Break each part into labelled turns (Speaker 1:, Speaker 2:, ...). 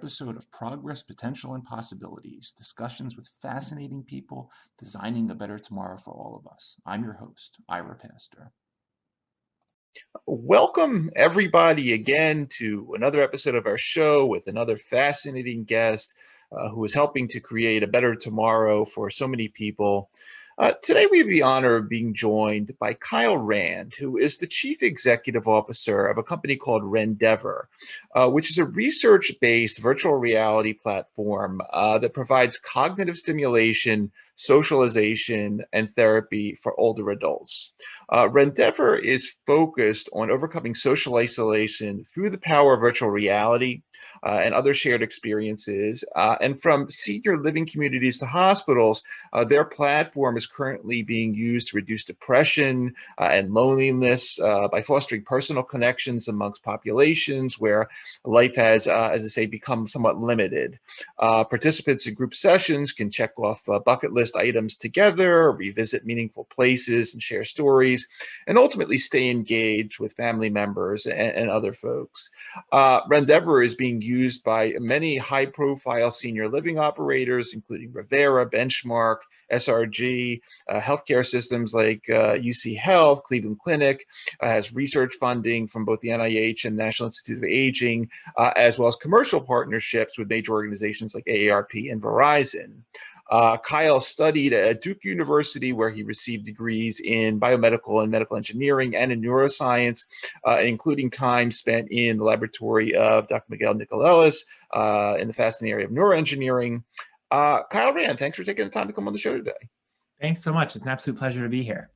Speaker 1: episode of Progress, Potential, and Possibilities, discussions with fascinating people designing a better tomorrow for all of us. I'm your host, Ira Pastor.
Speaker 2: Welcome, everybody, again to another episode of our show with another fascinating guest who is helping to create a better tomorrow for so many people. Today, we have the honor of being joined by Kyle Rand, who is the Chief Executive Officer of a company called Rendever, which is a research-based virtual reality platform that provides cognitive stimulation, socialization, and therapy for older adults. Rendever is focused on overcoming social isolation through the power of virtual reality and other shared experiences. And from senior living communities to hospitals, their platform is currently being used to reduce depression and loneliness by fostering personal connections amongst populations where life has, as I say, become somewhat limited. Participants in group sessions can check off bucket list items together, revisit meaningful places, and share stories, and ultimately stay engaged with family members and other folks. Rendever is being used by many high-profile senior living operators, including Revera, Benchmark, SRG, healthcare systems like UCHealth, Cleveland Clinic, has research funding from both the NIH and National Institutes of Aging, as well as commercial partnerships with major organizations like AARP and Verizon. Kyle studied at Duke University, where he received degrees in biomedical and medical engineering and in neuroscience, including time spent in the laboratory of Dr. Miguel Nicolelis in the fascinating area of neuroengineering. Kyle Rand, thanks for taking the time to come on the show today.
Speaker 3: Thanks so much. It's an absolute pleasure to be here.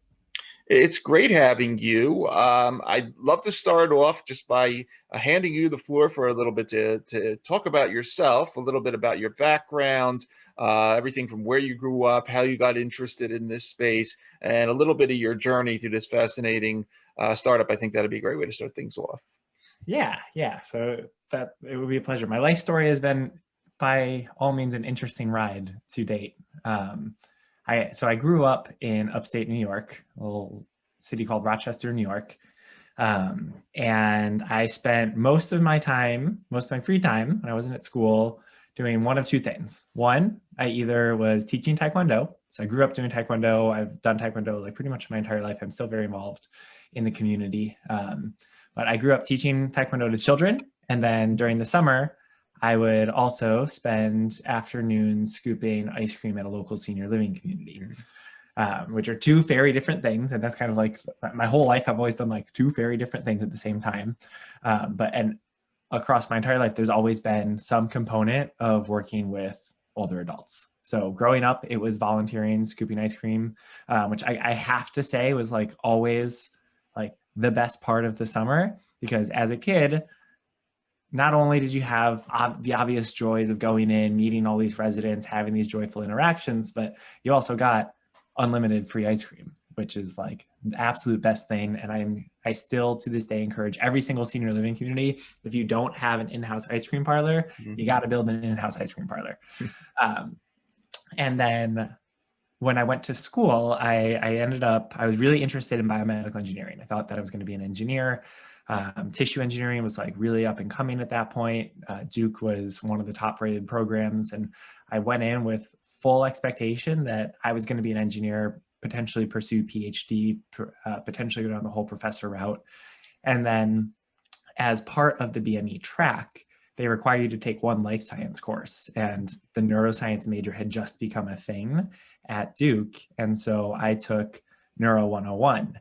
Speaker 2: It's great having you. I'd love to start off just by handing you the floor for a little bit to talk about yourself, a little bit about your background, everything from where you grew up, how you got interested in this space, and a little bit of your journey through this fascinating startup. I think that'd be a great way to start things off.
Speaker 3: Yeah. So it would be a pleasure. My life story has been, by all means, an interesting ride to date. So I grew up in upstate New York, a little city called Rochester, New York. And I spent most of my free time when I wasn't at school doing one of two things. One, I either was teaching Taekwondo. So I grew up doing Taekwondo. I've done Taekwondo like pretty much my entire life. I'm still very involved in the community. But I grew up teaching Taekwondo to children. And then during the summer, I would also spend afternoons scooping ice cream at a local senior living community, which are two very different things. And that's kind of like my whole life, I've always done like two very different things at the same time. And across my entire life, there's always been some component of working with older adults. So growing up, it was volunteering, scooping ice cream, which I have to say was like always like the best part of the summer, because as a kid, not only did you have the obvious joys of going in, meeting all these residents, having these joyful interactions, but you also got unlimited free ice cream, which is like the absolute best thing. And I still to this day encourage every single senior living community, if you don't have an in-house ice cream parlor, you got to build an in-house ice cream parlor. And then when I went to school, I was really interested in biomedical engineering. I thought that I was going to be an engineer. Tissue engineering was like really up and coming at that point. Duke was one of the top rated programs. And I went in with full expectation that I was going to be an engineer, potentially pursue PhD, potentially go down the whole professor route. And then as part of the BME track, they require you to take one life science course. And the neuroscience major had just become a thing at Duke. And so I took Neuro 101.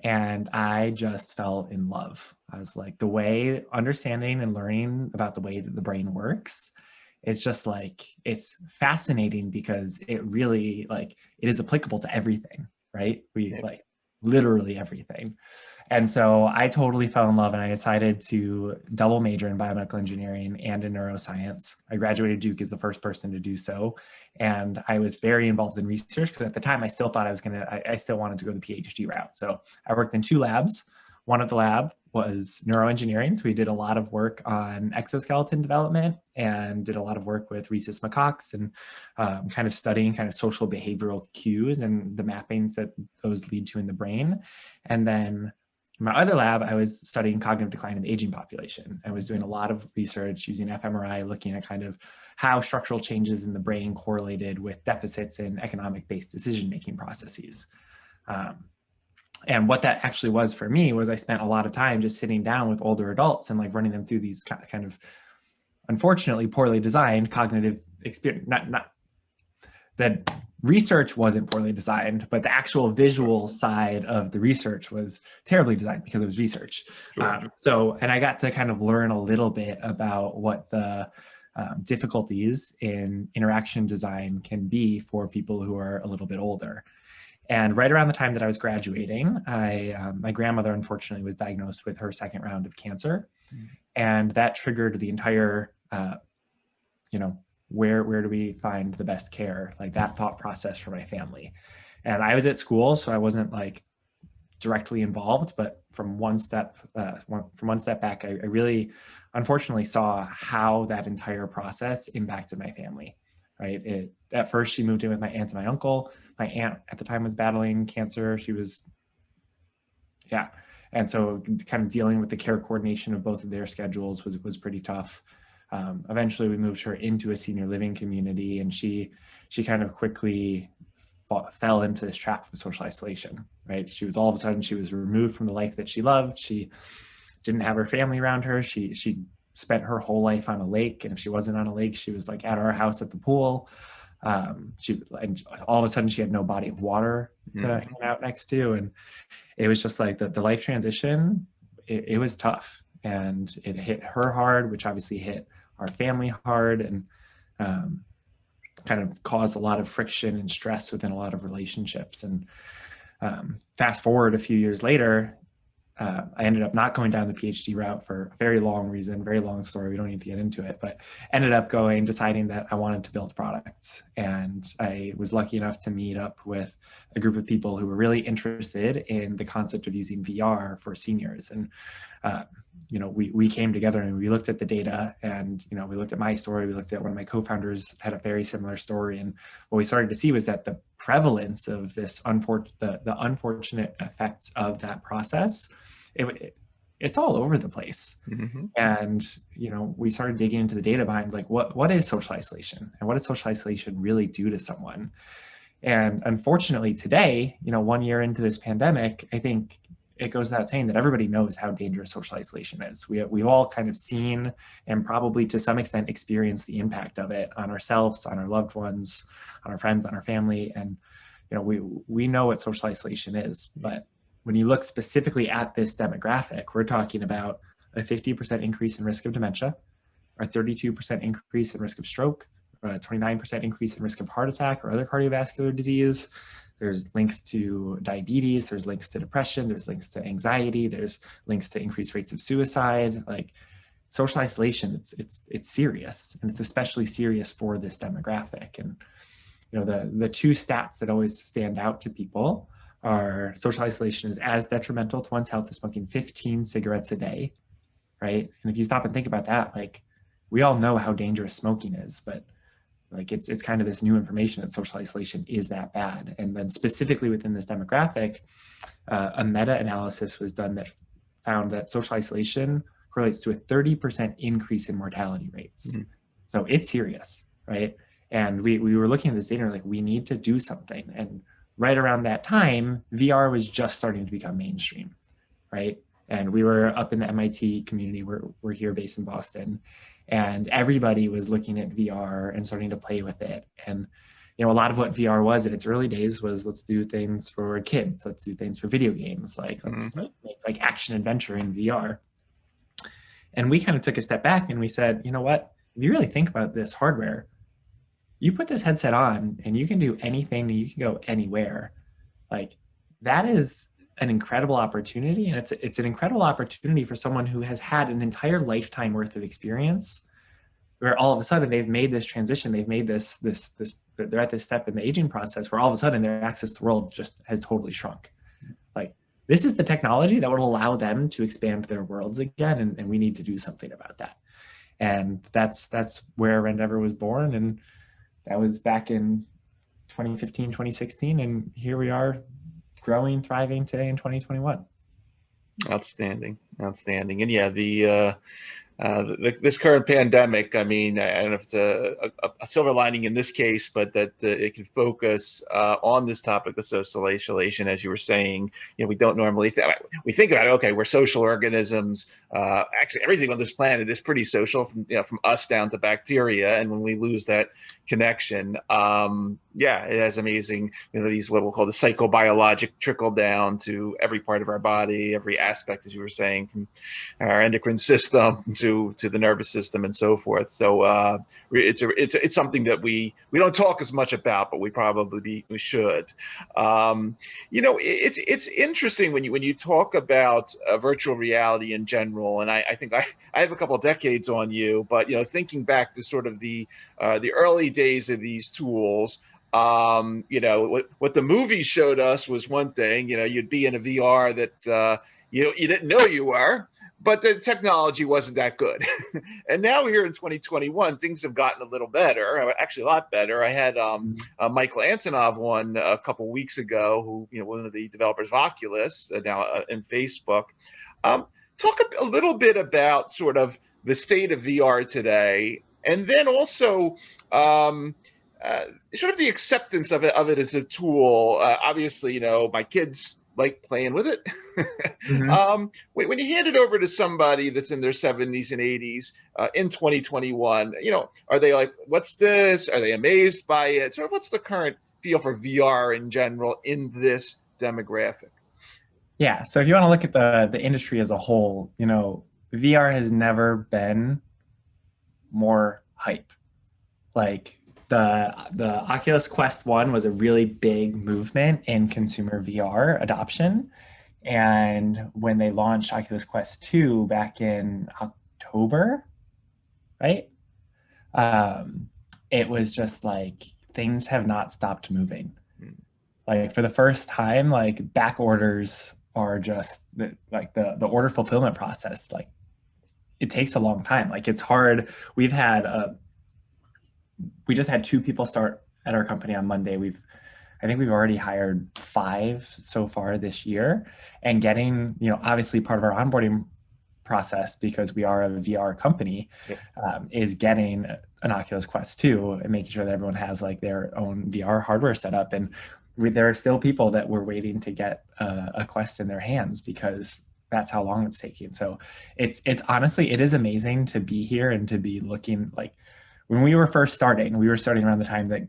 Speaker 3: And I just fell in love. I was like, the way understanding and learning about the way that the brain works, it's just like, it's fascinating because it really like, it is applicable to everything, right? Like literally everything. And so I totally fell in love and I decided to double major in biomedical engineering and in neuroscience. I graduated Duke as the first person to do so. And I was very involved in research because at the time I still thought I still wanted to go the PhD route. So I worked in two labs. One of the lab was neuroengineering. So we did a lot of work on exoskeleton development and did a lot of work with rhesus macaques and kind of studying kind of social behavioral cues and the mappings that those lead to in the brain. And then my other lab, I was studying cognitive decline in the aging population. I was doing a lot of research using fMRI, looking at kind of how structural changes in the brain correlated with deficits in economic-based decision-making processes. And what that actually was for me was I spent a lot of time just sitting down with older adults and like running them through these kind of unfortunately poorly designed cognitive experience. Not that research wasn't poorly designed, but the actual visual side of the research was terribly designed because it was research. Sure. And I got to kind of learn a little bit about what the difficulties in interaction design can be for people who are a little bit older. And right around the time that I was graduating, my grandmother, unfortunately, was diagnosed with her second round of cancer. And that triggered the entire, where do we find the best care? Like that thought process for my family. And I was at school, so I wasn't like directly involved, but from one step back, I really, unfortunately, saw how that entire process impacted my family. Right. At first, she moved in with my aunt and my uncle. My aunt at the time was battling cancer. She was, and so kind of dealing with the care coordination of both of their schedules was pretty tough. Eventually, we moved her into a senior living community, and she kind of quickly fell into this trap of social isolation. Right. She was all of a sudden she was removed from the life that she loved. She didn't have her family around her. She spent her whole life on a lake, and if she wasn't on a lake, she was like at our house at the pool. And all of a sudden she had no body of water to hang out next to, and it was just like the life transition. It was tough, and it hit her hard, which obviously hit our family hard, and kind of caused a lot of friction and stress within a lot of relationships. And fast forward a few years later, I ended up not going down the PhD route for a very long reason, very long story. We don't need to get into it, but ended up deciding that I wanted to build products. And I was lucky enough to meet up with a group of people who were really interested in the concept of using VR for seniors. And, we came together and we looked at the data, and, we looked at my story. We looked at one of my co-founders had a very similar story. And what we started to see was that the prevalence of this the unfortunate effects of that process, it's all over the place. And, we started digging into the data behind like, what is social isolation, and what does social isolation really do to someone? And unfortunately today, 1 year into this pandemic, I think it goes without saying that everybody knows how dangerous social isolation is. We've all kind of seen and probably to some extent experienced the impact of it on ourselves, on our loved ones, on our friends, on our family. And, we know what social isolation is, but when you look specifically at this demographic, we're talking about a 50% increase in risk of dementia, a 32% increase in risk of stroke, a 29% increase in risk of heart attack or other cardiovascular disease. There's links to diabetes, there's links to depression, there's links to anxiety, there's links to increased rates of suicide. Like social isolation, it's serious, and it's especially serious for this demographic. And the two stats that always stand out to people are social isolation is as detrimental to one's health as smoking 15 cigarettes a day, right? And if you stop and think about that, like we all know how dangerous smoking is, but like it's kind of this new information that social isolation is that bad. And then specifically within this demographic, a meta-analysis was done that found that social isolation correlates to a 30% increase in mortality rates. So it's serious, right? And we were looking at this data and like, we need to do something. And right around that time, VR was just starting to become mainstream, right? And we were up in the MIT community. We're here based in Boston, and everybody was looking at VR and starting to play with it. And a lot of what VR was in its early days was let's do things for kids, let's do things for video games, like let's make like action adventure in VR. And we kind of took a step back and we said, you know what? If you really think about this hardware, you put this headset on and you can do anything and you can go anywhere. Like that is an incredible opportunity. And it's an incredible opportunity for someone who has had an entire lifetime worth of experience where all of a sudden they've made this transition. They've made this, they're at this step in the aging process where all of a sudden their access to the world just has totally shrunk. Like this is the technology that will allow them to expand their worlds again. And we need to do something about that. And that's where Rendever was born. And that was back in 2015, 2016. And here we are growing, thriving today in 2021.
Speaker 2: Outstanding. And yeah, this current pandemic, I mean, I don't know if it's a silver lining in this case, but that it can focus on this topic of socialization, as you were saying. We don't normally we think about it. Okay, we're social organisms. Actually, everything on this planet is pretty social, from us down to bacteria. And when we lose that connection, yeah, it has amazing, these what we'll call the psychobiologic trickle down to every part of our body, every aspect, as you were saying, from our endocrine system to the nervous system and so forth. So it's something that we don't talk as much about, but we should. It's interesting when you talk about virtual reality in general, and I think I have a couple of decades on you, but thinking back to sort of the early days of these tools. What the movies showed us was one thing. You'd be in a VR that you didn't know you were, but the technology wasn't that good. And now here in 2021, things have gotten a little better, actually a lot better. I had Michael Antonov on a couple weeks ago, who, one of the developers of Oculus, now in Facebook. Talk a little bit about sort of the state of VR today, and then also sort of the acceptance of it as a tool. Obviously, my kids like playing with it.
Speaker 3: Mm-hmm.
Speaker 2: When you hand it over to somebody that's in their 70s and 80s in 2021, are they like, what's this? Are they amazed by it? Sort of what's the current feel for VR in general in this demographic?
Speaker 3: Yeah. So if you want to look at the industry as a whole, VR has never been more hype. Like the Oculus Quest 1 was a really big movement in consumer VR adoption. And when they launched Oculus Quest 2 back in October, right? It was just like things have not stopped moving. Like for the first time, like back orders are just the order fulfillment process. Like it takes a long time. Like it's hard. We just had 2 people start at our company on Monday. I think we've already hired 5 so far this year, and getting, obviously part of our onboarding process, because we are a VR company, is getting an Oculus Quest 2 and making sure that everyone has like their own VR hardware set up. And there are still people that were waiting to get a Quest in their hands because that's how long it's taking. So it's honestly, it is amazing to be here and to be looking like, when we were first starting, we were starting around the time that,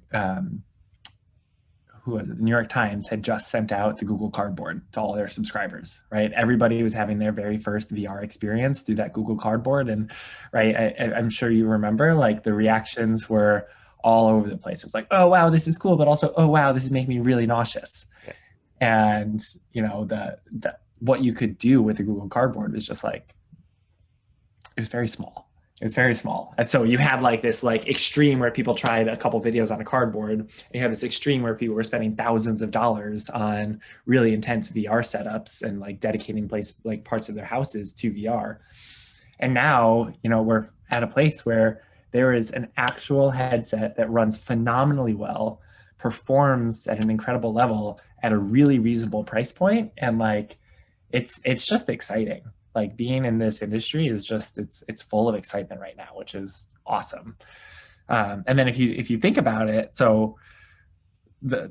Speaker 3: who was it? The New York Times had just sent out the Google Cardboard to all their subscribers, right? Everybody was having their very first VR experience through that Google Cardboard. And right, I'm sure you remember, like the reactions were all over the place. It was like, oh, wow, this is cool. But also, oh, wow, this is making me really nauseous. Okay. And, what you could do with the Google Cardboard was just like, it was very small. It's very small. And so you had like this like extreme where people tried a couple videos on a cardboard, and you had this extreme where people were spending thousands of dollars on really intense VR setups and like dedicating parts of their houses to VR. And now, we're at a place where there is an actual headset that runs phenomenally well, performs at an incredible level at a really reasonable price point. And like, it's just exciting. Like being in this industry is just, it's full of excitement right now, which is awesome. And then if you think about it, so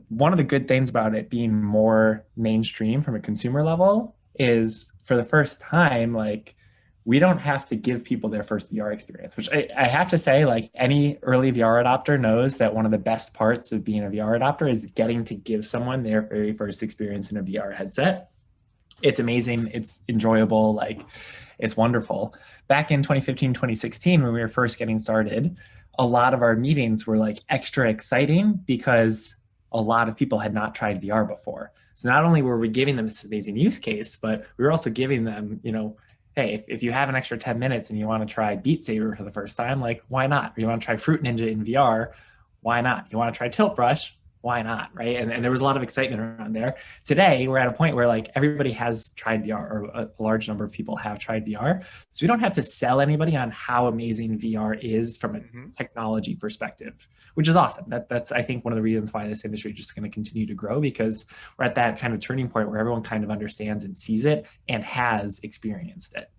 Speaker 3: one of the good things about it being more mainstream from a consumer level is, for the first time, like we don't have to give people their first VR experience, which I have to say, like any early VR adopter knows that one of the best parts of being a VR adopter is getting to give someone their very first experience in a VR headset. It's amazing. It's enjoyable. Like it's wonderful. Back in 2015, 2016, when we were first getting started, a lot of our meetings were like extra exciting because a lot of people had not tried VR before. So not only were we giving them this amazing use case, but we were also giving them, hey, if you have an extra 10 minutes and you want to try Beat Saber for the first time, like why not? Or you want to try Fruit Ninja in VR, why not? You want to try Tilt Brush, why not, right? And there was a lot of excitement around there. Today, we're at a point where like everybody has tried VR, or a large number of people have tried VR. So we don't have to sell anybody on how amazing VR is from a technology perspective, which is awesome. That's, I think, one of the reasons why this industry is just going to continue to grow, because we're at that kind of turning point where everyone kind of understands and sees it and has experienced it.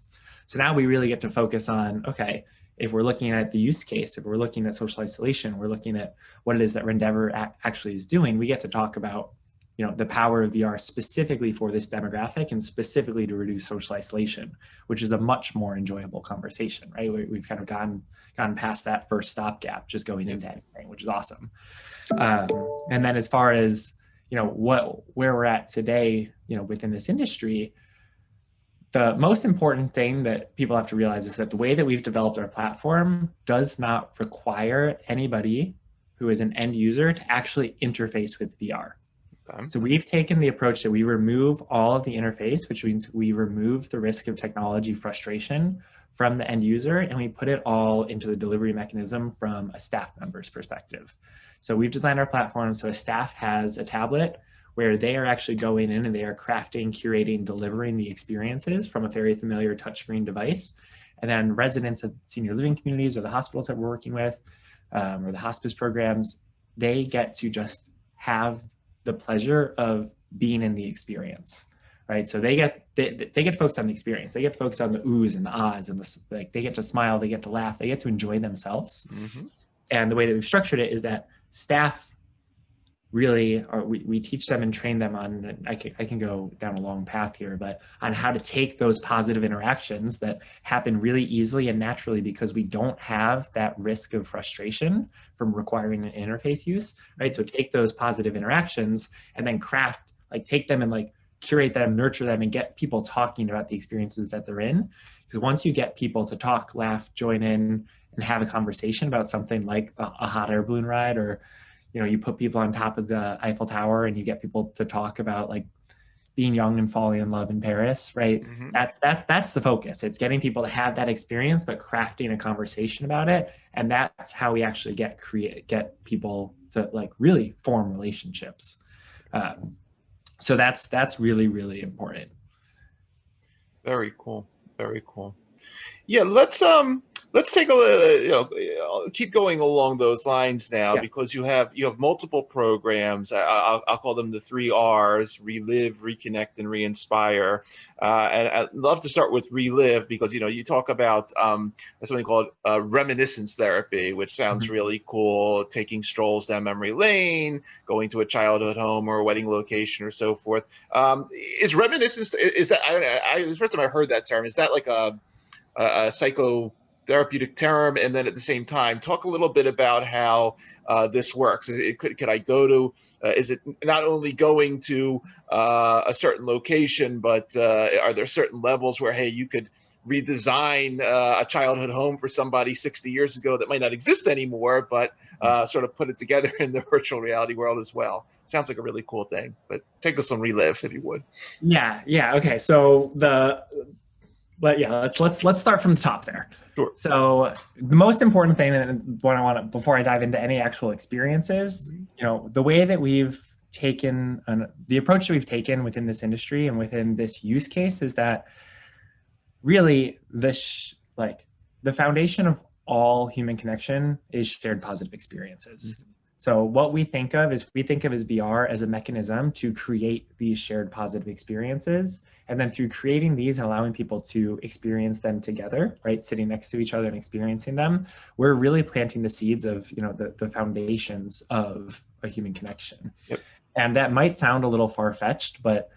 Speaker 3: So now we really get to focus on, okay, if we're looking at the use case, if we're looking at social isolation, we're looking at what it is that Rendever actually is doing, we get to talk about, you know, the power of VR specifically for this demographic and specifically to reduce social isolation, which is a much more enjoyable conversation, right? We've kind of gone past that first stopgap, just going into anything, which is awesome. And then as far as, you know, where we're at today, you know, within this industry, the most important thing that people have to realize is that the way that we've developed our platform does not require anybody who is an end user to actually interface with VR. So we've taken the approach that we remove all of the interface, which means we remove the risk of technology frustration from the end user, and we put it all into the delivery mechanism from a staff member's perspective. So we've designed our platform so a staff has a tablet where they are actually going in and they are crafting, curating, delivering the experiences from a very familiar touchscreen device. And then residents of senior living communities or the hospitals that we're working with, or the hospice programs, they get to just have the pleasure of being in the experience, right? So they get focused on the experience. They get focused on the oohs and the ahs, and like they get to smile, they get to laugh, they get to enjoy themselves. And the way that we've structured it is that staff really, we teach them and train them on, I can go down a long path here, but on how to take those positive interactions that happen really easily and naturally because we don't have that risk of frustration from requiring an interface use, right? So take those positive interactions and then take them and like curate them, nurture them, and get people talking about the experiences that they're in. Because once you get people to talk, laugh, join in, and have a conversation about something like a hot air balloon ride, or you know, you put people on top of the Eiffel Tower and you get people to talk about like being young and falling in love in Paris, right? That's the focus. It's getting people to have that experience, but crafting a conversation about it. And that's how we actually get people to like really form relationships. So that's really, really important.
Speaker 2: Very cool. Very cool. Yeah, let's take a keep going along those lines now, because you have multiple programs. I'll call them the 3 R's: relive, reconnect, and re-inspire. And I'd love to start with relive, because you talk about something called reminiscence therapy, which sounds really cool. Taking strolls down memory lane, going to a childhood home or a wedding location, or so forth. Is reminiscence, is that, the first time I heard that term, is that like a psychotherapeutic term? And then at the same time, talk a little bit about how this works. Could I go to, is it not only going to a certain location, but are there certain levels where, hey, you could redesign a childhood home for somebody 60 years ago that might not exist anymore, but sort of put it together in the virtual reality world as well? Sounds like a really cool thing, but take this on relive if you would.
Speaker 3: Yeah. Okay. So let's start from the top there.
Speaker 2: Sure.
Speaker 3: So the most important thing, and what I want to, before I dive into any actual experiences, the way that we've taken, the approach that we've taken within this industry and within this use case is that really the foundation of all human connection is shared positive experiences. So what we think of is VR as a mechanism to create these shared positive experiences. And then through creating these and allowing people to experience them together, right, sitting next to each other and experiencing them, we're really planting the seeds of, the foundations of a human connection. Yep. And that might sound a little far-fetched, but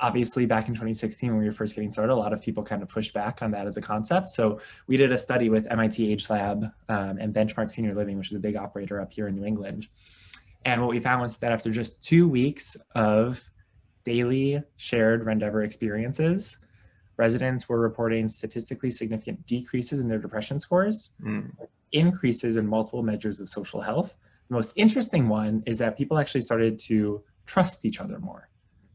Speaker 3: obviously back in 2016, when we were first getting started, a lot of people kind of pushed back on that as a concept. So we did a study with MIT Age Lab and Benchmark Senior Living, which is a big operator up here in New England. And what we found was that after just 2 weeks of daily shared Rendever experiences, residents were reporting statistically significant decreases in their depression scores, increases in multiple measures of social health. The most interesting one is that people actually started to trust each other more.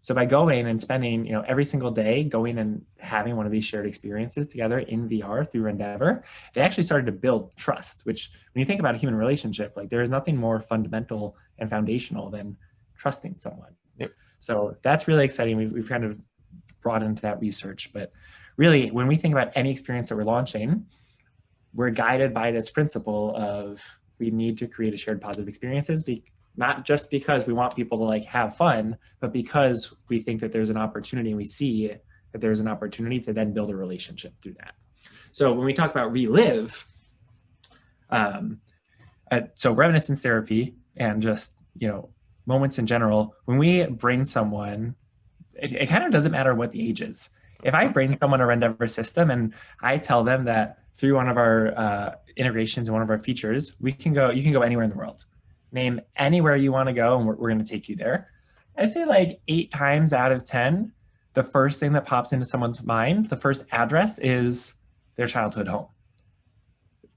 Speaker 3: So by going and spending, every single day going and having one of these shared experiences together in VR through Rendever, they actually started to build trust, which when you think about a human relationship, like there is nothing more fundamental and foundational than trusting someone.
Speaker 2: Yep.
Speaker 3: So that's really exciting. We've kind of brought into that research, but really when we think about any experience that we're launching, we're guided by this principle of we need to create a shared positive experiences, not just because we want people to like have fun, but because we think that there's an opportunity and we see that there's an opportunity to then build a relationship through that. So when we talk about relive, so reminiscence therapy and just, moments in general, when we bring someone, it kind of doesn't matter what the age is. If I bring someone a Rendever system and I tell them that through one of our integrations and one of our features, you can go anywhere in the world. Name anywhere you want to go, and we're going to take you there. I'd say like 8 times out of 10, the first thing that pops into someone's mind, the first address is their childhood home.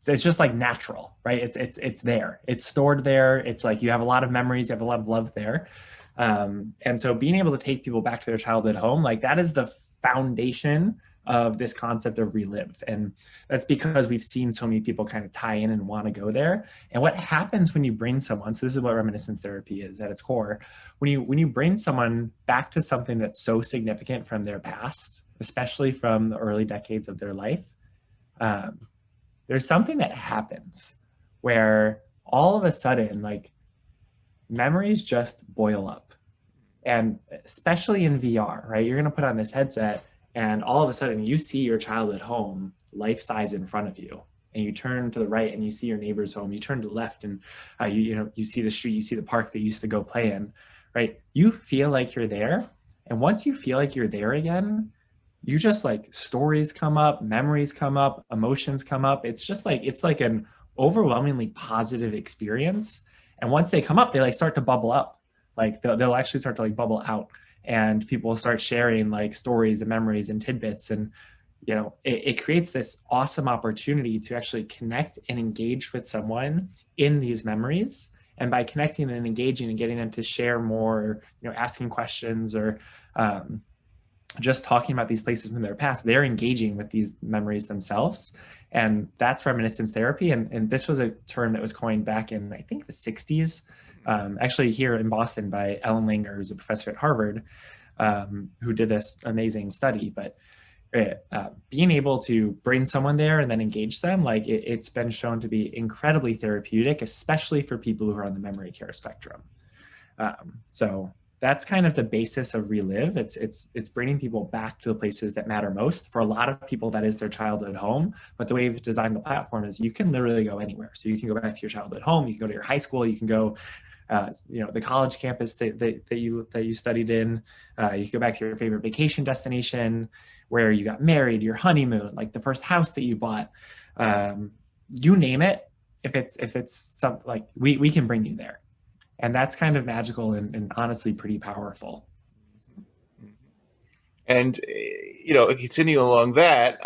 Speaker 3: It's just like natural, right? It's there. It's stored there. It's like you have a lot of memories, you have a lot of love there. And so being able to take people back to their childhood home, like that is the foundation of this concept of relive. And that's because we've seen so many people kind of tie in and want to go there. And what happens when you bring someone, so this is what reminiscence therapy is at its core, when you bring someone back to something that's so significant from their past, especially from the early decades of their life, there's something that happens where all of a sudden, like memories just boil up. And especially in VR, right? You're going to put on this headset and all of a sudden you see your childhood home life-size in front of you. And you turn to the right and you see your neighbor's home. You turn to the left and you see the street, you see the park that you used to go play in, right? You feel like you're there. And once you feel like you're there again, you just like stories come up, memories come up, emotions come up. It's like an overwhelmingly positive experience. And once they come up, they like start to bubble up. Like they'll actually start to like bubble out, and people will start sharing like stories and memories and tidbits. And, it creates this awesome opportunity to actually connect and engage with someone in these memories. And by connecting and engaging and getting them to share more, asking questions or just talking about these places from their past, they're engaging with these memories themselves. And that's reminiscence therapy. And this was a term that was coined back in, I think, the 60s. Actually here in Boston by Ellen Langer, who's a professor at Harvard, who did this amazing study. But being able to bring someone there and then engage them, like it's been shown to be incredibly therapeutic, especially for people who are on the memory care spectrum. So that's kind of the basis of Relive. It's bringing people back to the places that matter most. For a lot of people, that is their childhood home. But the way we've designed the platform is you can literally go anywhere. So you can go back to your childhood home. You can go to your high school. You can go, the college campus that you studied in. You can go back to your favorite vacation destination, where you got married, your honeymoon, like the first house that you bought. You name it. If it's something like we can bring you there. And that's kind of magical and honestly pretty powerful.
Speaker 2: And, continuing along that,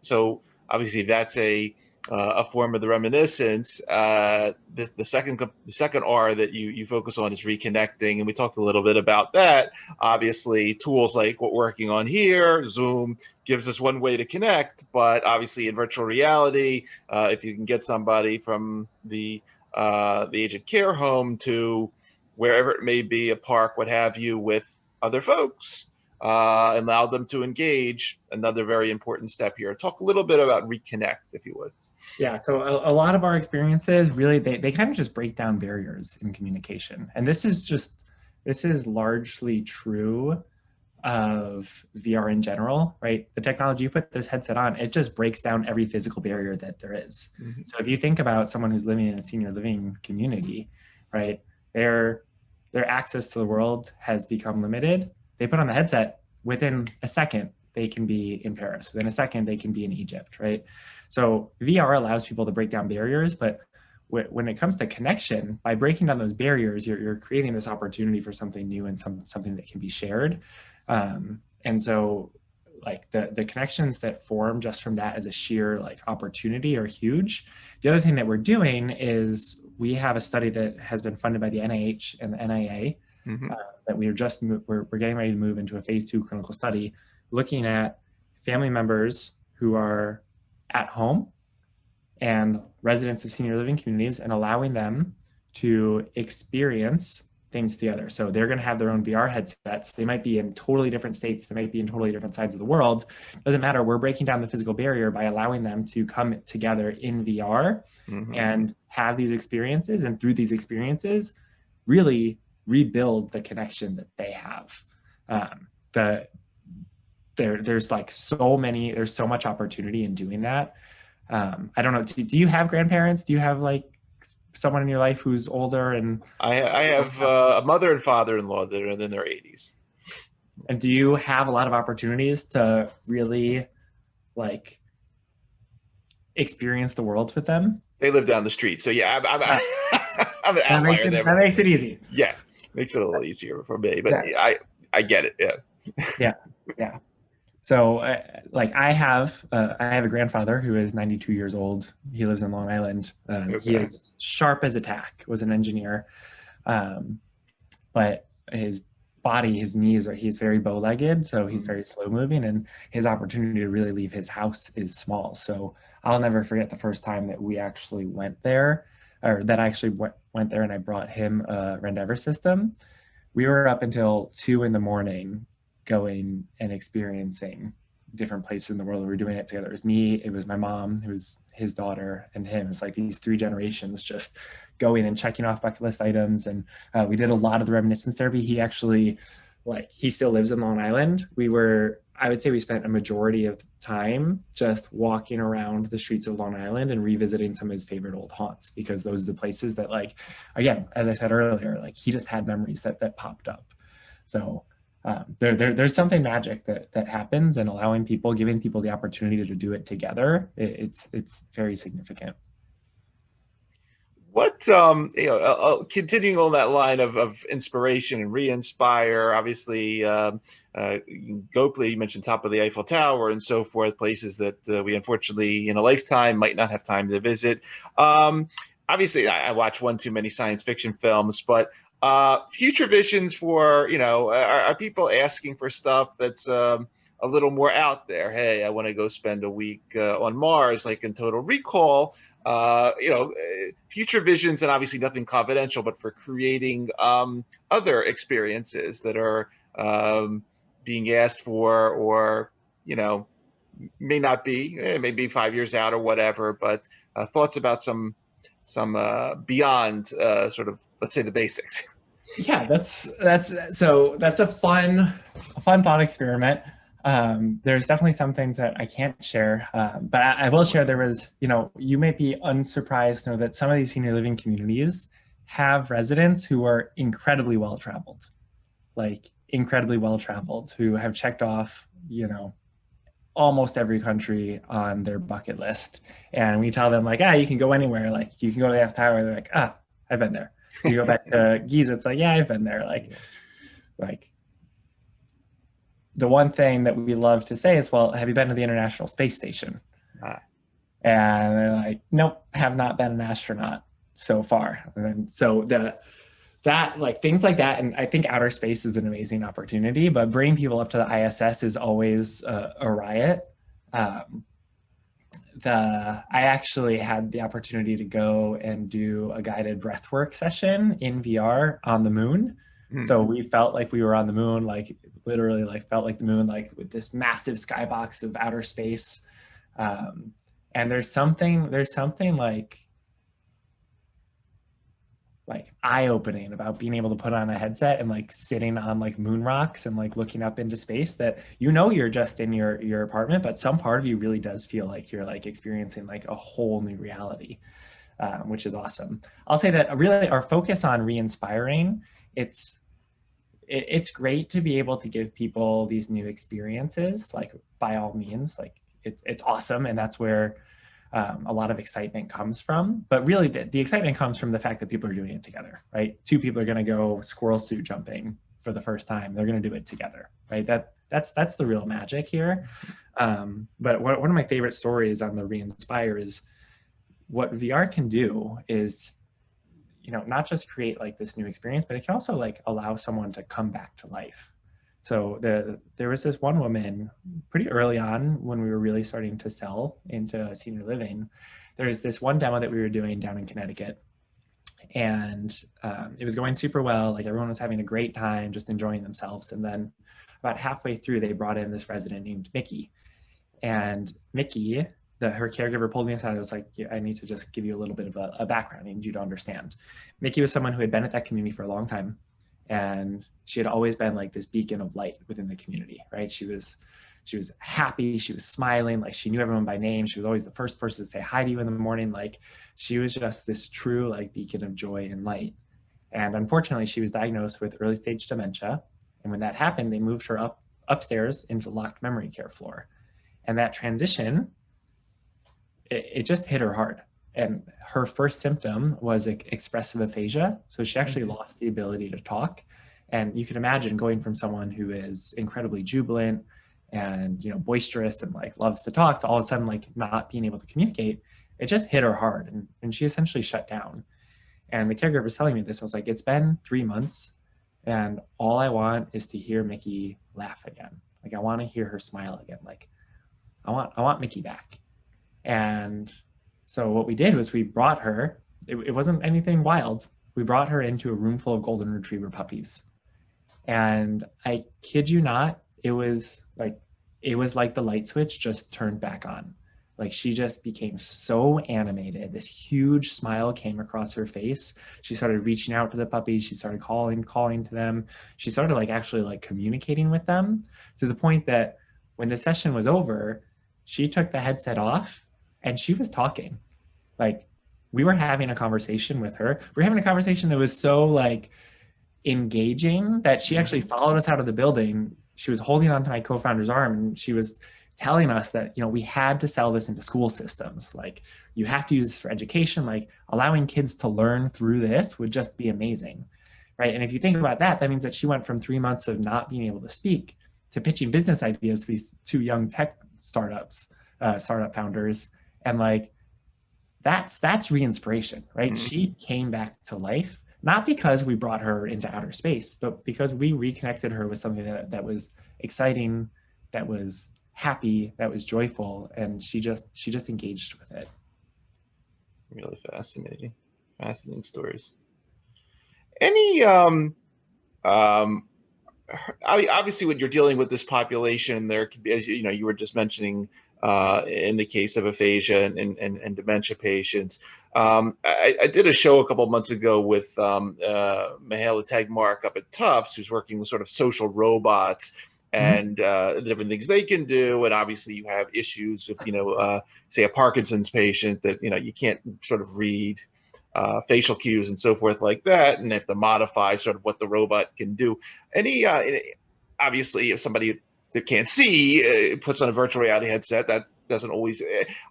Speaker 2: so obviously that's a form of the reminiscence. The second R that you focus on is reconnecting. And we talked a little bit about that. Obviously, tools like what we're working on here, Zoom, gives us one way to connect. But obviously in virtual reality, if you can get somebody from the aged care home to wherever it may be, a park, what have you, with other folks, allow them to engage. Another very important step here. Talk a little bit about reconnect, if you would.
Speaker 3: Yeah, so a lot of our experiences really, they kind of just break down barriers in communication. And this is largely true of VR in general, right? The technology, you put this headset on, it just breaks down every physical barrier that there is. Mm-hmm. So if you think about someone who's living in a senior living community, right, their access to the world has become limited. They put on the headset, within a second, they can be in Paris. Within a second, they can be in Egypt, right? So VR allows people to break down barriers, but when it comes to connection, by breaking down those barriers, you're creating this opportunity for something new and something that can be shared. And so like the connections that form just from that as a sheer like opportunity are huge. The other thing that we're doing is we have a study that has been funded by the NIH and the NIA
Speaker 2: Mm-hmm.
Speaker 3: That we're getting ready to move into a phase 2 clinical study, looking at family members who are at home and residents of senior living communities, and allowing them to experience things together. So they're going to have their own VR headsets. They might be in totally different states. They might be in totally different sides of the world. Doesn't matter. We're breaking down the physical barrier by allowing them to come together in VR and have these experiences. And through these experiences, really rebuild the connection that they have. There's like there's so much opportunity in doing that. I don't know. Do you have grandparents? Do you have like someone in your life who's older? And
Speaker 2: I have a mother and father-in-law that are in their 80s.
Speaker 3: And do you have a lot of opportunities to really like experience the world with them?
Speaker 2: They live down the street, so yeah, I'm an outlier there.
Speaker 3: That makes it easy.
Speaker 2: Yeah, makes it a little easier for me, but yeah. I get it.
Speaker 3: Yeah. So, like, I have a grandfather who is 92 years old. He lives in Long Island. He is sharp as a tack. Was an engineer, but his body, his knees he's very bow-legged, so he's very slow-moving, and his opportunity to really leave his house is small. So I'll never forget the first time that we actually went there, or that I actually went there, and I brought him a Rendever system. We were up until 2 a.m. going and experiencing different places in the world. We were doing it together. It was me, it was my mom, who was his daughter, and him. It's like these 3 generations just going and checking off bucket list items. And we did a lot of the reminiscence therapy. He actually, he still lives in Long Island. I would say we spent a majority of the time just walking around the streets of Long Island and revisiting some of his favorite old haunts, because those are the places that, again, as I said earlier, he just had memories that popped up. So there's something magic that happens, and giving people the opportunity to do it together, it's very significant.
Speaker 2: What continuing on that line of inspiration and re-inspire, obviously, Gopley, you mentioned top of the Eiffel Tower and so forth, places that we unfortunately in a lifetime might not have time to visit. Obviously, I watch one too many science fiction films, but future visions for, are people asking for stuff that's a little more out there? Hey, I want to go spend a week on Mars, like in Total Recall. Future visions, and obviously nothing confidential, but for creating other experiences that are being asked for, or may not be, maybe 5 years out or whatever. But thoughts about some beyond sort of, let's say, the basics.
Speaker 3: Yeah, that's a fun thought experiment. There's definitely some things that I can't share, but I will share. There was, you may be unsurprised to know that some of these senior living communities have residents who are incredibly well-traveled, who have checked off, almost every country on their bucket list. And we tell them you can go anywhere. You can go to the Eiffel Tower. They're like, I've been there. You go back to Giza. It's yeah, I've been there. The one thing that we love to say is, well, have you been to the International Space Station? And they're like, nope, have not been an astronaut so far. And so things like that. And I think outer space is an amazing opportunity, but bringing people up to the ISS is always a riot. I actually had the opportunity to go and do a guided breathwork session in VR on the moon. So we felt like we were on the moon, literally felt like the moon, with this massive skybox of outer space. And there's something eye-opening about being able to put on a headset and sitting on moon rocks and looking up into space, that you're just in your apartment, but some part of you really does feel like you're experiencing a whole new reality, which is awesome. I'll say that really our focus on re-inspiring, it's great to be able to give people these new experiences, by all means, it's awesome. And that's where a lot of excitement comes from. But really the excitement comes from the fact that people are doing it together, right? 2 people are going to go squirrel suit jumping for the first time. They're going to do it together, right? That's the real magic here. But one of my favorite stories on the re-inspire is what VR can do is, not just create like this new experience, but it can also like allow someone to come back to life. So there was this one woman pretty early on when we were really starting to sell into senior living. There's this one demo that we were doing down in Connecticut, and it was going super well. Like everyone was having a great time, just enjoying themselves. And then about halfway through, they brought in this resident named Mickey. And Mickey, her caregiver, pulled me aside. I was like, yeah, I need to just give you a little bit of a background. I need you to understand. Mickey was someone who had been at that community for a long time. And she had always been like this beacon of light within the community, right? She was happy. She was smiling. Like she knew everyone by name. She was always the first person to say hi to you in the morning. Like she was just this true like beacon of joy and light. And unfortunately, she was diagnosed with early stage dementia. And when that happened, they moved her upstairs into locked memory care floor. And that transition, it just hit her hard. And her first symptom was expressive aphasia. So she actually lost the ability to talk. And you can imagine going from someone who is incredibly jubilant and, boisterous and like loves to talk to all of a sudden like not being able to communicate. It just hit her hard, and she essentially shut down. And the caregiver was telling me this. I was like, it's been 3 months and all I want is to hear Mickey laugh again. Like I want to hear her smile again. Like I want Mickey back. And so what we did was we brought her, it wasn't anything wild. We brought her into a room full of golden retriever puppies. And I kid you not, it was like the light switch just turned back on. Like she just became so animated. This huge smile came across her face. She started reaching out to the puppies. She started calling to them. She started like actually like communicating with them to the point that when the session was over, she took the headset off and she was talking. Like we were having a conversation with her. We were having a conversation that was so like engaging that she actually followed us out of the building. She was holding onto my co-founder's arm and she was telling us that, we had to sell this into school systems. Like you have to use this for education, like allowing kids to learn through this would just be amazing. Right. And if you think about that, that means that she went from 3 months of not being able to speak to pitching business ideas to these 2 young tech startup founders. And like, that's re-inspiration, right? Mm-hmm. She came back to life, not because we brought her into outer space, but because we reconnected her with something that was exciting, that was happy, that was joyful, and she just engaged with it.
Speaker 2: Really fascinating stories. Any obviously when you're dealing with this population, there could be, as you were just mentioning, in the case of aphasia and dementia patients. I did a show a couple of months ago with Mihaela Tegmark up at Tufts, who's working with sort of social robots and the different things they can do. And obviously you have issues with, say a Parkinson's patient that, you can't sort of read facial cues and so forth like that, and they have to modify sort of what the robot can do. Obviously, if somebody that can't see puts on a virtual reality headset, that doesn't always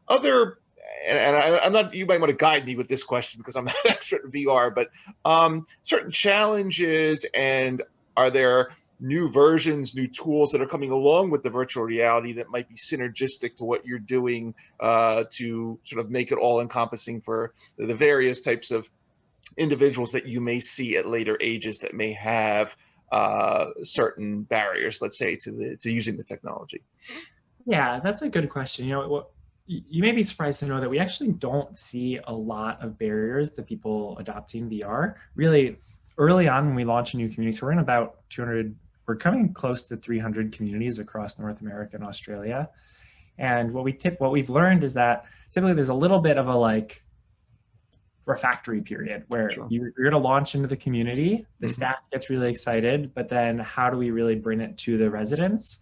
Speaker 2: I'm not. You might want to guide me with this question because I'm not an expert in VR, but certain challenges, and are there new versions, new tools that are coming along with the virtual reality that might be synergistic to what you're doing to sort of make it all encompassing for the various types of individuals that you may see at later ages that may have certain barriers, let's say, to using the technology?
Speaker 3: Yeah, that's a good question. You may be surprised to know that we actually don't see a lot of barriers to people adopting VR. Really, early on when we launch a new community, so we're in about 200, we're coming close to 300 communities across North America and Australia. And what we've learned is that typically there's a little bit of a like refractory period where you're going to launch into the community, the staff gets really excited, but then how do we really bring it to the residents?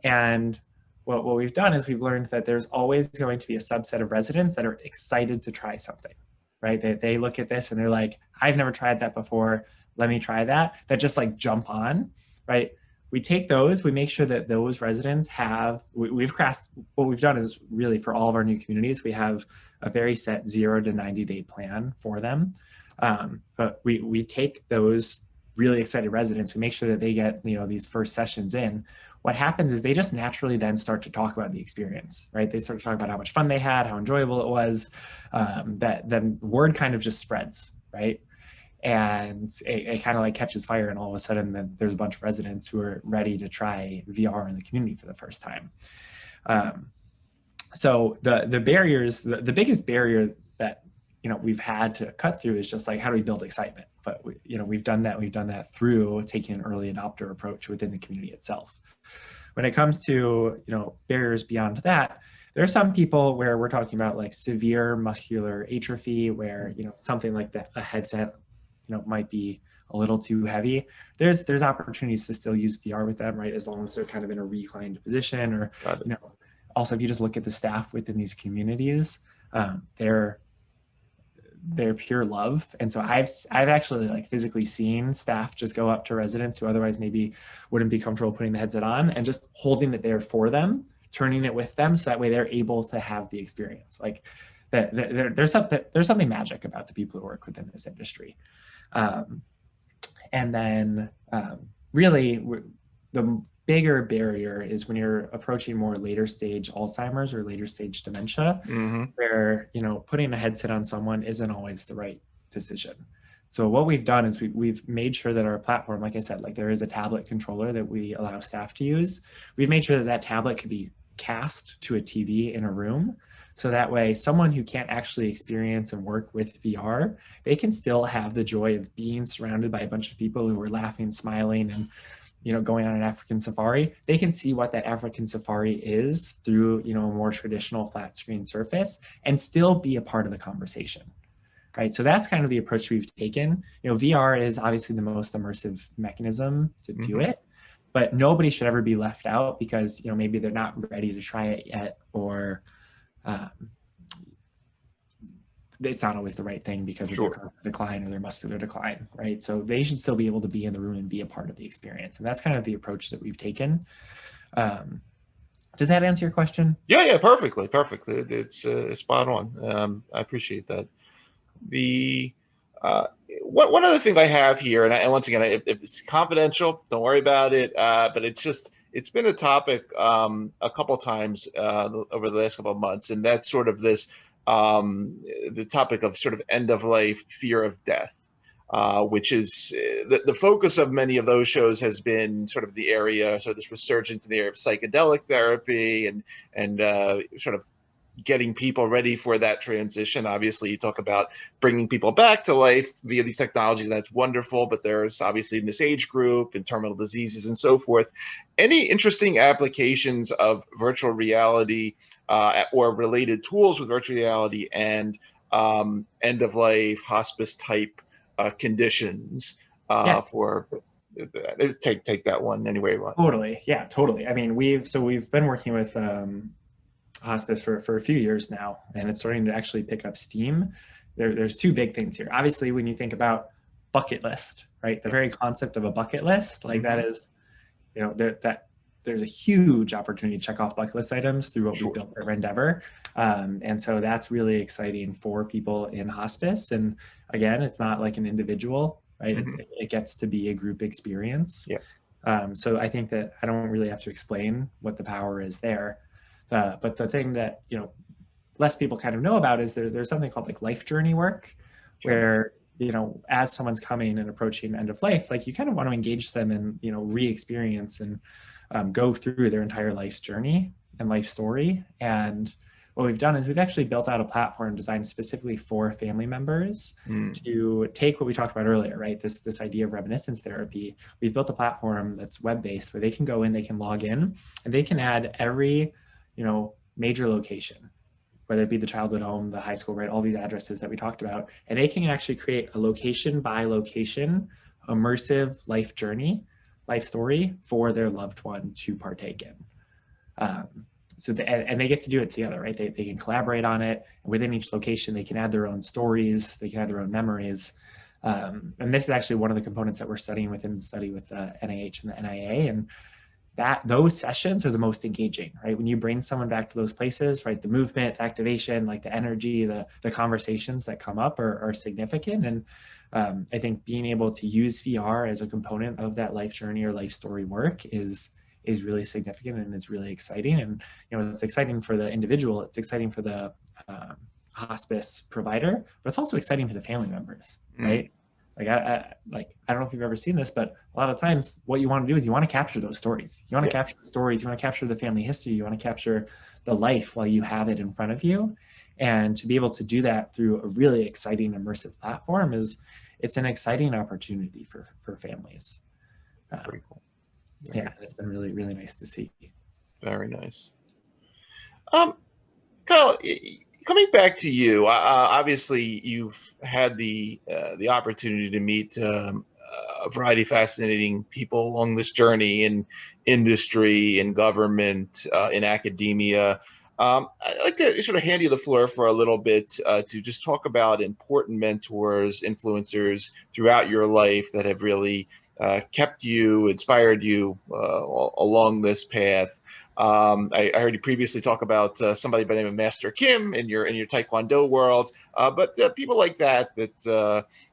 Speaker 3: And what we've done is we've learned that there's always going to be a subset of residents that are excited to try something, right? They look at this and they're like, I've never tried that before. Let me try that. That just like jump on, right? We take those, we make sure that those residents have, we've crafted, what we've done is really for all of our new communities, we have a very set 0 to 90 day plan for them. But we take those really excited residents, we make sure that they get, these first sessions in. What happens is they just naturally then start to talk about the experience, right? They start to talk about how much fun they had, how enjoyable it was, that then word kind of just spreads, right? and it kind of like catches fire, and all of a sudden there's a bunch of residents who are ready to try VR in the community for the first time. So the barriers, the biggest barrier that we've had to cut through is just like, how do we build excitement? But we've done that through taking an early adopter approach within the community itself. When it comes to barriers beyond that, there are some people where we're talking about like severe muscular atrophy, where something like that, a headset might be a little too heavy. There's opportunities to still use VR with them, right? As long as they're kind of in a reclined position, or also if you just look at the staff within these communities, they're pure love. And so I've actually like physically seen staff just go up to residents who otherwise maybe wouldn't be comfortable putting the headset on, and just holding it there for them, turning it with them, so that way they're able to have the experience. Like there's something magic about the people who work within this industry. And then really the bigger barrier is when you're approaching more later stage Alzheimer's or later stage dementia, where putting a headset on someone isn't always the right decision. So what we've done is we've made sure that our platform, like I said, like there is a tablet controller that we allow staff to use. We've made sure that that tablet could be cast to a TV in a room, so that way someone who can't actually experience and work with VR, they can still have the joy of being surrounded by a bunch of people who are laughing, smiling, and going on an African safari. They can see what that African safari is through a more traditional flat screen surface, and still be a part of the conversation, right? So that's kind of the approach we've taken. VR is obviously the most immersive mechanism to do it, but nobody should ever be left out because maybe they're not ready to try it yet, or it's not always the right thing because of their cognitive decline or their muscular decline, right? So they should still be able to be in the room and be a part of the experience. And that's kind of the approach that we've taken. Does that answer your question?
Speaker 2: Yeah, perfectly. It's spot on. I appreciate that. One other thing I have here, and once again, if it's confidential, don't worry about it. But it's been a topic a couple of times over the last couple of months, and that's sort of this the topic of sort of end of life fear of death, which is the focus of many of those shows has been sort of the area, so this resurgence in the area of psychedelic therapy and sort of getting people ready for that transition. Obviously, you talk about bringing people back to life via these technologies, and that's wonderful, but there's obviously in this age group and terminal diseases and so forth. Any interesting applications of virtual reality or related tools with virtual reality and end-of-life hospice type conditions for take that one anywhere you want.
Speaker 3: Totally. Yeah, totally. I mean, we've been working with hospice for a few years now, and it's starting to actually pick up steam. There's two big things here. Obviously, when you think about bucket list, right? The very concept of a bucket list, like that is, there's a huge opportunity to check off bucket list items through what we built at Rendever. And so that's really exciting for people in hospice. And again, it's not like an individual, right? It gets to be a group experience. So I think that I don't really have to explain what the power is there. But the thing that, less people kind of know about is there's something called like life journey work, where, as someone's coming and approaching end of life, like you kind of want to engage them and, re-experience and go through their entire life's journey and life story. And what we've done is we've actually built out a platform designed specifically for family members to take what we talked about earlier, right? This idea of reminiscence therapy. We've built a platform that's web-based where they can go in, they can log in, and they can add every major location, whether it be the childhood home, the high school, right? All these addresses that we talked about, and they can actually create a location by location, immersive life journey, life story for their loved one to partake in. And they get to do it together, right? They can collaborate on it. Within each location, they can add their own stories, they can add their own memories. And this is actually one of the components that we're studying within the study with the NIH and the NIA. And those sessions are the most engaging, right? When you bring someone back to those places, right? The movement, the activation, like the energy, the conversations that come up are significant. And I think being able to use VR as a component of that life journey or life story work is really significant and is really exciting. And, it's exciting for the individual, it's exciting for the hospice provider, but it's also exciting for the family members, right? Like I don't know if you've ever seen this, but a lot of times what you want to do is you want to capture those stories. You want to capture the stories. You want to capture the family history. You want to capture the life while you have it in front of you. And to be able to do that through a really exciting, immersive platform it's an exciting opportunity for families.
Speaker 2: Very cool.
Speaker 3: Yeah, it's been really, really nice to see.
Speaker 2: Very nice. Kyle, coming back to you, obviously you've had the opportunity to meet a variety of fascinating people along this journey in industry, in government, in academia. I'd like to sort of hand you the floor for a little bit to just talk about important mentors, influencers throughout your life that have really kept you, inspired you along this path. I heard you previously talk about somebody by the name of Master Kim in your Taekwondo world, but people like that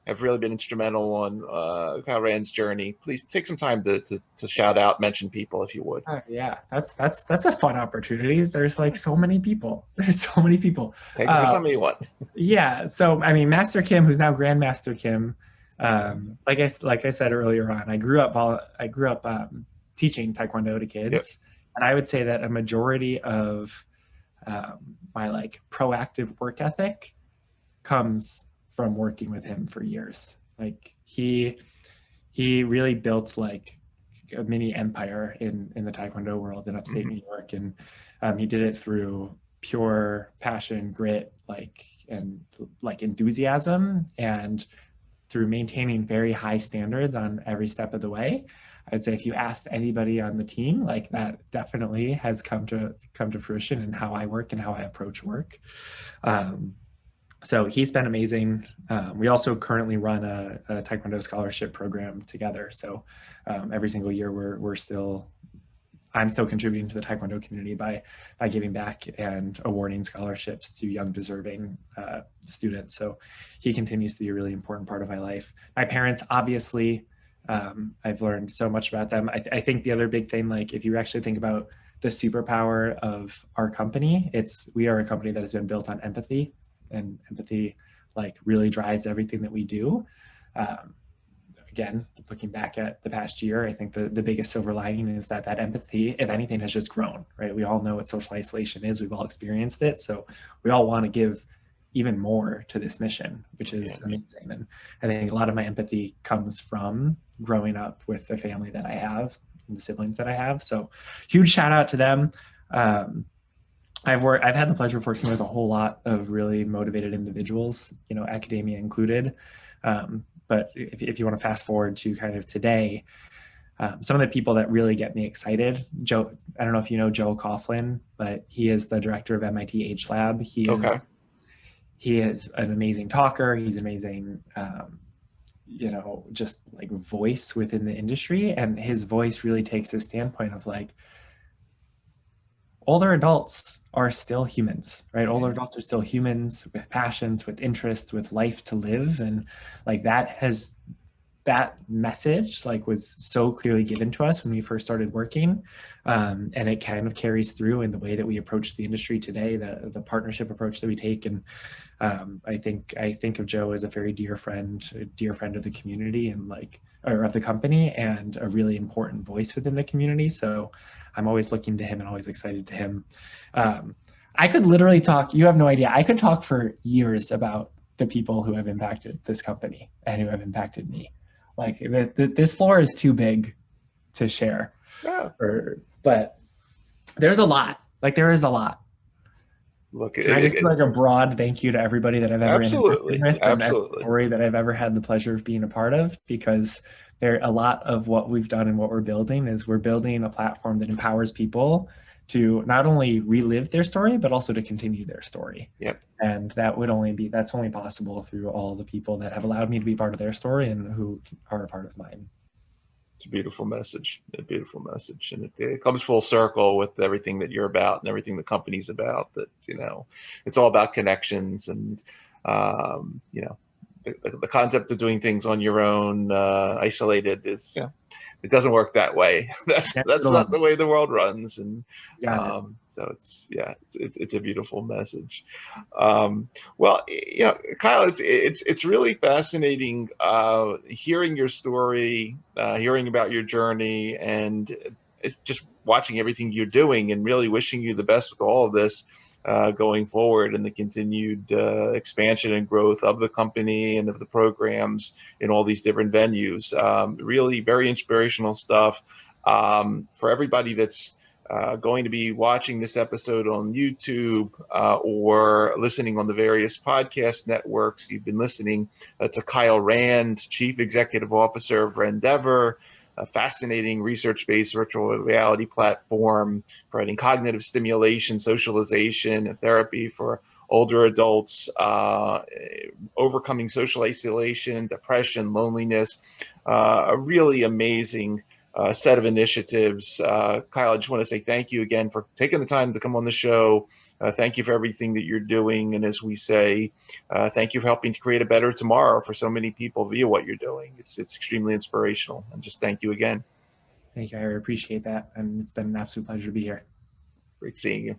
Speaker 2: have really been instrumental on Kyle Rand's journey. Please take some time to shout out, mention people if you would.
Speaker 3: Yeah, that's a fun opportunity. There's like so many people. There's so many people.
Speaker 2: Take for somebody you want.
Speaker 3: Yeah, so I mean, Master Kim, who's now Grandmaster Kim. Like I said earlier on, I grew up teaching Taekwondo to kids.
Speaker 2: Yep.
Speaker 3: And I would say that a majority of my like proactive work ethic comes from working with him for years. Like he really built like a mini empire in the Taekwondo world in upstate New York, and he did it through pure passion, grit, and enthusiasm, and through maintaining very high standards on every step of the way. I'd say if you asked anybody on the team, like that definitely has come to fruition in how I work and how I approach work. So he's been amazing. We also currently run a Taekwondo scholarship program together. So every single year I'm still contributing to the Taekwondo community by giving back and awarding scholarships to young deserving students. So he continues to be a really important part of my life. My parents, obviously, I've learned so much about them. I think the other big thing, like if you actually think about the superpower of our company, we are a company that has been built on empathy, and empathy like really drives everything that we do. Again, looking back at the past year, I think the biggest silver lining is that empathy, if anything, has just grown, right? We all know what social isolation is. We've all experienced it. So we all want to give even more to this mission, which is amazing. And I think a lot of my empathy comes from growing up with the family that I have and the siblings that I have. So huge shout out to them. I've had the pleasure of working with a whole lot of really motivated individuals, academia included. But if you want to fast forward to kind of today, some of the people that really get me excited, Joe, I don't know if you know Joe Coughlin, but he is the director of MIT H Lab. He is an amazing talker. He's amazing, just like voice within the industry. And his voice really takes this standpoint of like, older adults are still humans, right? Older adults are still humans with passions, with interests, with life to live. And like that message like was so clearly given to us when we first started working. And it kind of carries through in the way that we approach the industry today, the partnership approach that we take. And I think of Joe as a very dear friend of the community and or of the company, and a really important voice within the community. So I'm always looking to him and always excited to him. I could literally talk, you have no idea. I could talk for years about the people who have impacted this company and who have impacted me. Like this floor is too big to share, but there's a lot. Like there is a lot.
Speaker 2: Look,
Speaker 3: I just like a broad thank you to everybody that I've ever interacted with, and every story that I've ever had the pleasure of being a part of, because a lot of what we've done and what we're building is we're building a platform that empowers people to not only relive their story, but also to continue their story.
Speaker 2: Yep.
Speaker 3: And that's only possible through all the people that have allowed me to be part of their story and who are a part of mine.
Speaker 2: It's a beautiful message, and it comes full circle with everything that you're about and everything the company's about. That it's all about connections and the concept of doing things on your own, isolated, is, it doesn't work that way. That's not the way the world runs. And so it's a beautiful message. Well, Kyle, it's really fascinating hearing your story, hearing about your journey, and it's just watching everything you're doing, and really wishing you the best with all of this going forward, and the continued expansion and growth of the company and of the programs in all these different venues. Really very inspirational stuff. For everybody that's going to be watching this episode on YouTube or listening on the various podcast networks, you've been listening to Kyle Rand, Chief Executive Officer of Rendever, a fascinating research-based virtual reality platform providing cognitive stimulation, socialization, and therapy for older adults, overcoming social isolation, depression, loneliness. A really amazing set of initiatives. Kyle, I just want to say thank you again for taking the time to come on the show. Thank you for everything that you're doing. And as we say, thank you for helping to create a better tomorrow for so many people via what you're doing. It's extremely inspirational. And just thank you again.
Speaker 3: Thank you. I appreciate that. And it's been an absolute pleasure to be here.
Speaker 2: Great seeing you.